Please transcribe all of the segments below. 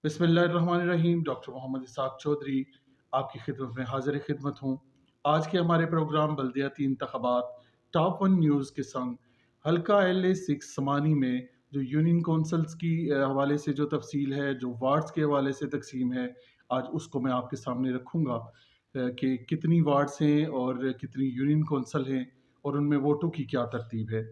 बिस्मिल्लाहिर्रहमानिर्रहीम। Doctor Mohammad Isaac Chaudhary आपकी खिदमत में हाजिर खिदमत हूँ। आज के हमारे प्रोग्राम बल्दियाती इंतखाबात टॉप वन न्यूज़ के संग हल्का LA6 समानी में जो यूनियन कौंसल्स की हवाले से जो तफसील है, जो वार्ड्स के हवाले से तकसीम है, आज उसको मैं आपके सामने रखूँगा कि कितनी वार्ड्स हैं और कितनी यूनियन कौंसल हैं और उनमें वोटों की क्या तरतीब है।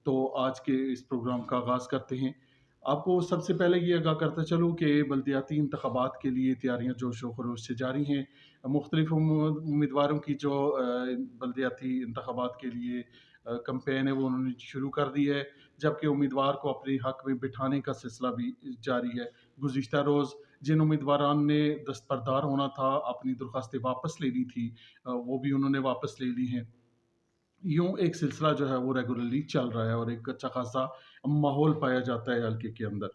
तो आज के इस प्रोग्राम का आगाज़ करते हैं। आपको सबसे पहले ये आगाह करता चलूँ कि बल्दियाती इंतखाबात के लिए तैयारियाँ जोश व खरोश से जारी हैं। मुख्तलिफ उम्मीदवारों की जो बल्दियाती इंतखाबात के लिए कैंपेन है वो उन्होंने शुरू कर दी है, जबकि उम्मीदवार को अपने हक में बिठाने का सिलसिला भी जारी है। गुज़िश्ता रोज़ जिन उम्मीदवारान ने दस्तबरदार होना था, अपनी दरख्वास्तें वापस लेनी थी, वो भी उन्होंने वापस ले ली हैं। यूँ एक सिलसिला जो है वो रेगुलरली चल रहा है और एक अच्छा खासा माहौल पाया जाता है हल्के के अंदर।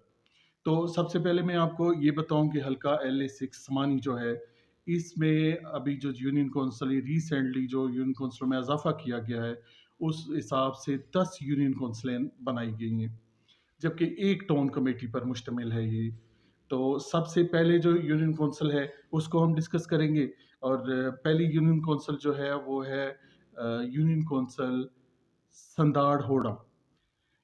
तो सबसे पहले मैं आपको ये बताऊँ कि हल्का LA6 समानी जो है, इसमें अभी जो यूनियन कौंसिल रिसेंटली जो यूनियन कौंसिल में इज़ाफ़ा किया गया है, उस हिसाब से 10 यूनियन कौंसिलें बनाई गई हैं, जबकि एक टाउन कमेटी पर मुश्तमिल है ये। तो सबसे पहले जो यूनियन कौंसिल है, उसको हम डिस्कस करेंगे और पहली यूनियन कौंसिल जो है वो है यूनियन कौंसिल संदाड़ होड़ा।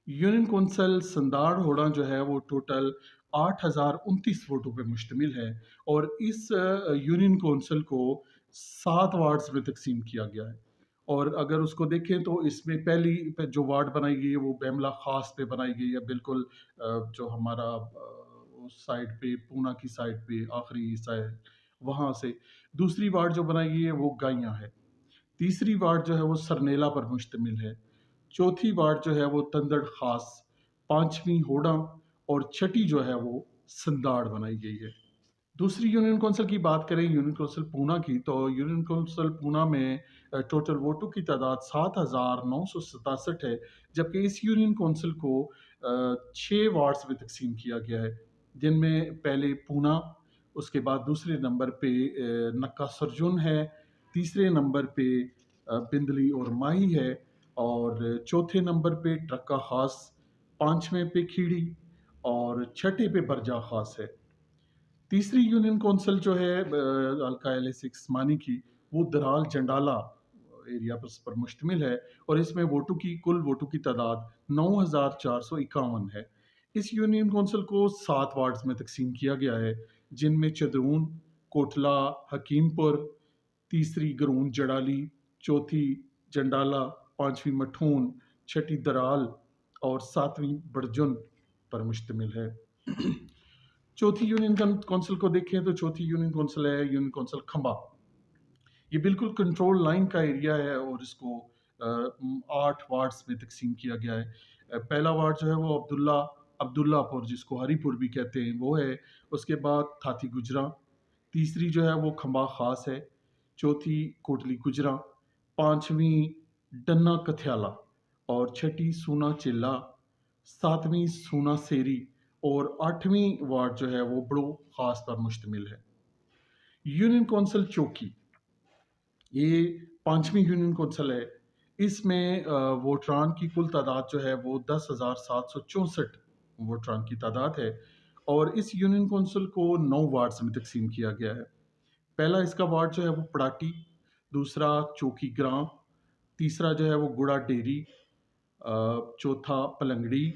यूनियन कौंसिल संदाड़ होड़ा जो है वो टोटल 8,029 वोटों पे मुश्तमिल है और इस यूनियन कौंसिल को 7 वार्ड्स में तकसीम किया गया है। और अगर उसको देखें तो इसमें पहली जो वार्ड बनाई गई है वो बेमला खास पे बनाई गई है, बिल्कुल जो हमारा उस साइड पे पूना की साइड पे आखिरी हिस्सा है वहाँ से। दूसरी वार्ड जो बनाई गई है वो गाइयाँ है। तीसरी वार्ड जो है वो सरनेला पर मुश्तमिल है। चौथी वार्ड जो है वो तंदड़ खास, पांचवी होड़ा और छठी जो है वो संदाड़ बनाई गई है। दूसरी यूनियन कौंसिल की बात करें, यूनियन कौंसिल पूना की, तो यूनियन कौंसिल पूना में टोटल वोटों की तादाद 7,967 है, जबकि इस यूनियन कौंसिल को 6 वार्ड्स में तकसीम किया गया है, जिनमें पहले पूना, उसके बाद दूसरे नंबर पे नक्का सरजुन है, तीसरे नंबर पे बिंदली और माही है और चौथे नंबर पे ट्रक्का खास, पांचवें पे खीड़ी और छठे पे बरजा खास है। तीसरी यूनियन कौंसिल जो है हल्का LA6 मानी की, वो दराल जंडाला एरिया पर मुश्तमिल है और इसमें वोटों की कुल वोटों की तादाद 9,451 है। इस यूनियन कौंसिल को 7 वार्ड्स में तकसीम किया गया है, जिनमें चदरून, कोटला, हकीमपुर, तीसरी गरून जड़ाली, चौथी जंडाला, पांचवी मठून, छठी दराल और सातवीं बड़जुन पर मुश्तमिल है। चौथी यूनियन कौंसिल को देखें तो चौथी यूनियन कौंसिल है यूनियन कौंसिल खंबा। ये बिल्कुल कंट्रोल लाइन का एरिया है और इसको 8 वार्ड्स में तकसीम किया गया है। पहला वार्ड जो है वो अब्दुल्लापुर, जिसको हरीपुर भी कहते हैं, वो है। उसके बाद थाती गुजरा, तीसरी जो है वो खंबा खास है, चौथी कोटली गुजरा, पांचवी डन्ना कथ्याला और छठी सूना चिल्ला, सातवीं सूना सेरी और आठवीं वार्ड जो है वो बड़ो खास पर मुश्तमिल है। यूनियन कौंसिल चौकी, ये पांचवी यूनियन कौंसिल है। इसमें वोटरान की कुल तादाद जो है वो 10,764 वोटरान की तादाद है और इस यूनियन कौंसिल को 9 वार्ड्स में तकसीम किया गया है। पहला इसका वार्ड जो है वो पड़ाटी, दूसरा चौकी ग्रां, तीसरा जो है वो गुड़ा डेरी, चौथा पलंगड़ी,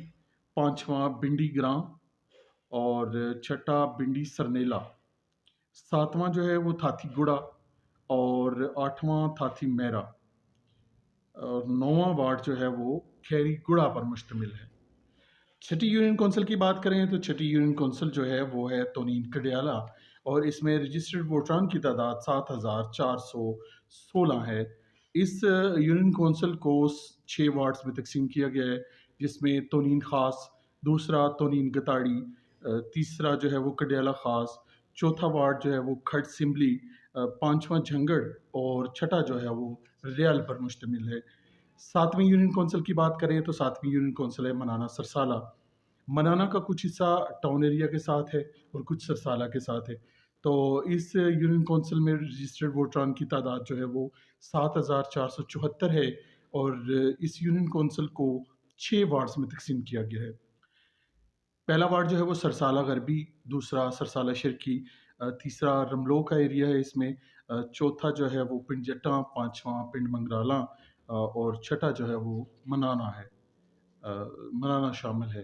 पांचवा बिंडी ग्रां और छठा बिंडी सरनेला, सातवां जो है वो थाथी गुड़ा और आठवां थाथी मेरा और नौवां वार्ड जो है वो खैरी गुड़ा पर मुश्तमिल है। छठी यूनियन कौंसिल की बात करें तो छठी यूनियन कौंसिल जो है वो है तोनीन कडियाला और इसमें रजिस्टर्ड वोटरान की तादाद 7,416 है। इस यूनियन कौंसिल को 6 वार्ड्स में तकसीम किया गया है, जिसमें तोनीन खास, दूसरा तोनीन गताड़ी, तीसरा जो है वो कडियाला खास, चौथा वार्ड जो है वो खट सिम्बली, पांचवा झंगड़ और छठा जो है वो रियाल पर मुश्तमिल है। सातवीं यूनियन कौंसिल की बात करें तो सातवीं यूनियन कौंसिल है मनाना सरसाला। मनाना का कुछ हिस्सा टाउन एरिया के साथ है और कुछ सरसाला के साथ है। तो इस यूनियन कौंसिल में रजिस्टर्ड वोटरान की तादाद जो है वो 7,474 है और इस यूनियन कौंसिल को 6 वार्ड्स में तकसीम किया गया है। पहला वार्ड जो है वो सरसाला गरबी, दूसरा सरसाला शर्की, तीसरा रमलो का एरिया है इसमें, चौथा जो है वो पिंड जट्टा, पाँचवाँ पिंड मंगराला, और छठा जो है वो मनाना है। मनाना शामिल है।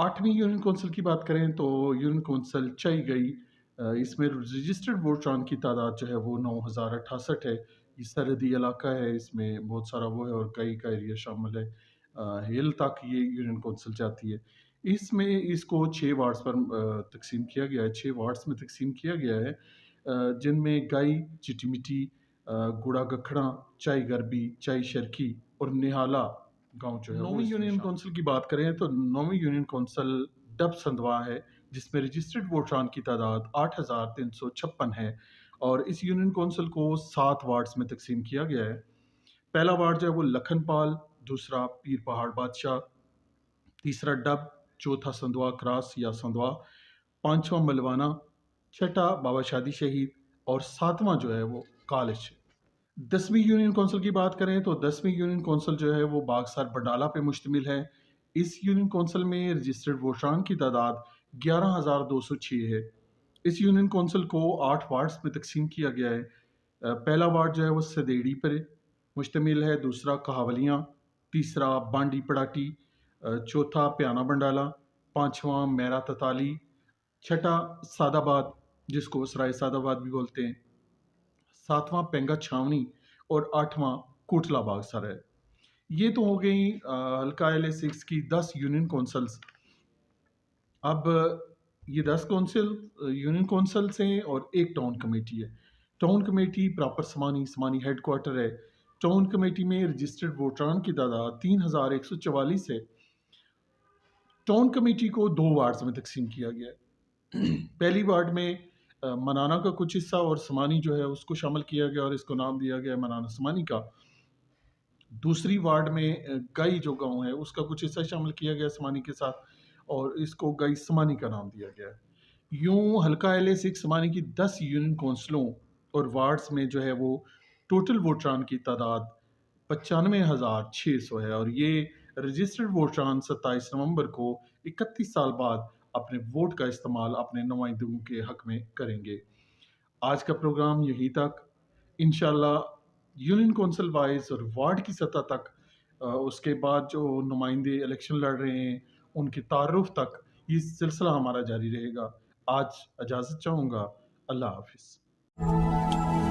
8वीं यूनियन कौंसिल की बात करें तो यूनियन कौंसिल चई गई। इसमें रजिस्टर्ड वोटरान की तादाद जो है वो 9068 है। ये सरहदी इलाका है, इसमें बहुत सारा वो है और कई का एरिया शामिल है। हिल तक ये यूनियन कौंसिल जाती है। इसमें इसको 6 वार्ड्स पर तकसीम किया गया है, 6 वार्ड्स में तकसीम किया गया है, जिनमें गाई, चिटीमिटी, गुड़ा गखड़ा, चाई गरबी, चाई शर्की और निहाला गाँव जो है वो नौवीं यूनियन कौंसिल की बात करें तो नौवीं यूनियन कौंसिल डब संधवा है, जिसमें रजिस्टर्ड वोटरान की तादाद 8,356 है और इस यूनियन कौंसिल को 7 वार्ड्स में तकसीम किया गया है। पहला वार्ड जो है वो लखनपाल, दूसरा पीर पहाड़ बादशाह, तीसरा डब, चौथा संधवा क्रास या संधवा, पांचवा मलवाना, छठा बाबा शादी शहीद और सातवां जो है वो कॉलेज। 10वीं यूनियन कौंसिल की बात करें तो 10वीं यूनियन कौंसिल जो है वो बागसर बडाला पे मुश्तमिल है। इस यूनियन कौंसिल में रजिस्टर्ड वोटरान की तादाद 11,206 है। इस यूनियन कौंसिल को 8 वार्ड्स में तकसीम किया गया है। पहला वार्ड जो है वो सदेड़ी पर मुश्तमिल है, दूसरा कहावलियाँ, तीसरा बांडी पड़ाटी, चौथा प्याना बंडाला, पाँचवा मेरा तताली, छठा सादाबाद जिसको सराय सादाबाद भी बोलते हैं, सातवां पेंगा छावनी और आठवां कोटला बागसर है। ये तो हो गई हल्का LA6 की 10 यूनियन कौंसल्स। अब ये 10 कौंसिल यूनियन कौंसल्स हैं और एक टाउन कमेटी है। टाउन कमेटी प्रॉपर समानी समानी हेडक्वार्टर है। टाउन कमेटी में रजिस्टर्ड वोटरान की तादाद 3,144 है। टाउन कमेटी को 2 वार्ड्स में तकसीम किया गया है। पहली वार्ड में मनाना का कुछ हिस्सा और समानी जो है उसको शामिल किया गया और इसको नाम दिया गया मनाना समानी का। दूसरी वार्ड में गई जो गांव है उसका कुछ हिस्सा शामिल किया गया समानी के साथ और इसको गई समानी का नाम दिया गया है। यूं हल्का LA6 समानी की 10 यूनियन कौंसिलों और वार्ड्स में जो है वो टोटल वोटरान की तादाद 95,600 है और ये रजिस्टर्ड वोटरान 27 नवंबर को 31 साल बाद अपने वोट का इस्तेमाल अपने नुमाइंदों के हक में करेंगे। आज का प्रोग्राम यहीं तक। इंशाल्लाह यूनियन कौंसिल वाइज और वार्ड की सतह तक, उसके बाद जो नुमाइंदे इलेक्शन लड़ रहे हैं उनके तारुफ तक ये सिलसिला हमारा जारी रहेगा। आज इजाज़त चाहूँगा। अल्लाह हाफिज़।